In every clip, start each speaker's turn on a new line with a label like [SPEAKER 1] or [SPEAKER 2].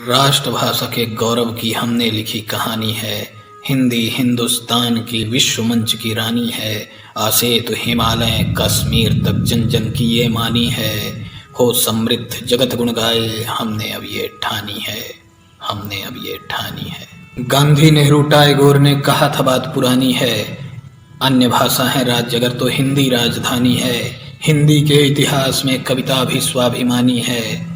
[SPEAKER 1] राष्ट्रभाषा के गौरव की हमने लिखी कहानी है। हिंदी हिंदुस्तान की विश्व मंच की रानी है। आसे तो हिमालय कश्मीर तक जन जन की ये मानी है। हो समृद्ध जगत गुण गाए हमने अब ये ठानी है, हमने अब ये ठानी है। गांधी नेहरू टैगोर ने कहा था बात पुरानी है। अन्य भाषा है राज्य अगर तो हिंदी राजधानी है। हिंदी के इतिहास में कविता भी स्वाभिमानी है।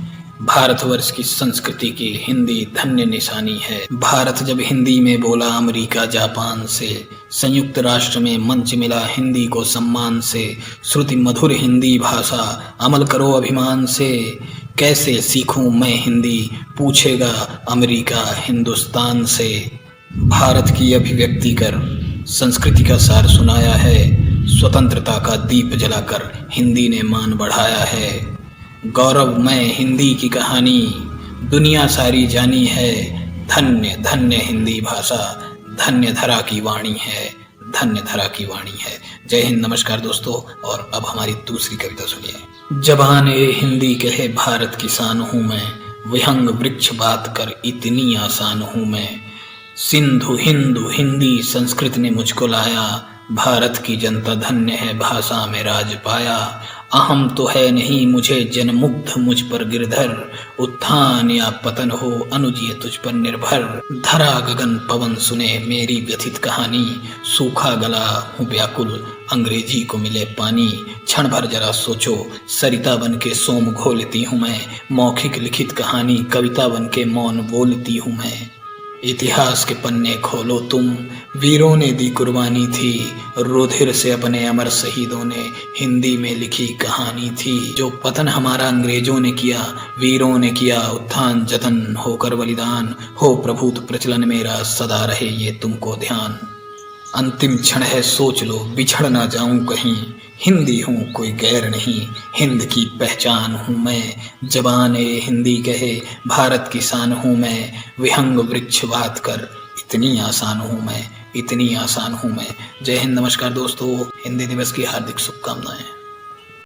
[SPEAKER 1] भारतवर्ष की संस्कृति की हिंदी धन्य निशानी है। भारत जब हिंदी में बोला अमेरिका जापान से, संयुक्त राष्ट्र में मंच मिला हिंदी को सम्मान से। श्रुति मधुर हिंदी भाषा अमल करो अभिमान से। कैसे सीखूं मैं हिंदी पूछेगा अमेरिका हिंदुस्तान से। भारत की अभिव्यक्ति कर संस्कृति का सार सुनाया है। स्वतंत्रता का दीप जलाकर हिंदी ने मान बढ़ाया है। गौरवमय हिंदी की कहानी दुनिया सारी जानी है। धन्य धन्य हिंदी भाषा धन्य धरा की वाणी है, धन्य धरा की वाणी है। जय हिंद, नमस्कार दोस्तों। और अब हमारी दूसरी कविता सुनिए। जबान ए हिंदी कहे भारत की शान हूँ मैं, विहंग वृक्ष बात कर इतनी आसान हूँ मैं। सिंधु हिंदू हिंदी संस्कृत ने मुझको लाया, भारत की जनता धन्य है भाषा में राज पाया। अहम तो है नहीं मुझे जनमुग्ध मुझ पर गिरधर, उत्थान या पतन हो अनुज ये तुझ पर निर्भर। धरा गगन पवन सुने मेरी व्यथित कहानी, सूखा गला हूँ व्याकुल अंग्रेजी को मिले पानी। क्षण भर जरा सोचो सरिता बन के सोम घोलती हूँ मैं, मौखिक लिखित कहानी कविता बन के मौन बोलती हूँ मैं। इतिहास के पन्ने खोलो तुम, वीरों ने दी कुर्बानी थी, रुधिर से अपने अमर शहीदों ने हिंदी में लिखी कहानी थी। जो पतन हमारा अंग्रेजों ने किया, वीरों ने किया उत्थान जतन, होकर बलिदान हो प्रभुत प्रचलन मेरा सदा रहे ये तुमको ध्यान। अंतिम क्षण है सोच लो बिछड़ ना जाऊं कहीं, हिंदी हूँ कोई गैर नहीं हिंद की पहचान हूँ मैं। जबान ए हिंदी कहे भारत की शान हूँ मैं, विहंग वृक्ष बात कर इतनी आसान हूँ मैं, इतनी आसान हूँ मैं। जय हिंद, नमस्कार दोस्तों। हिंदी दिवस की हार्दिक शुभकामनाएं।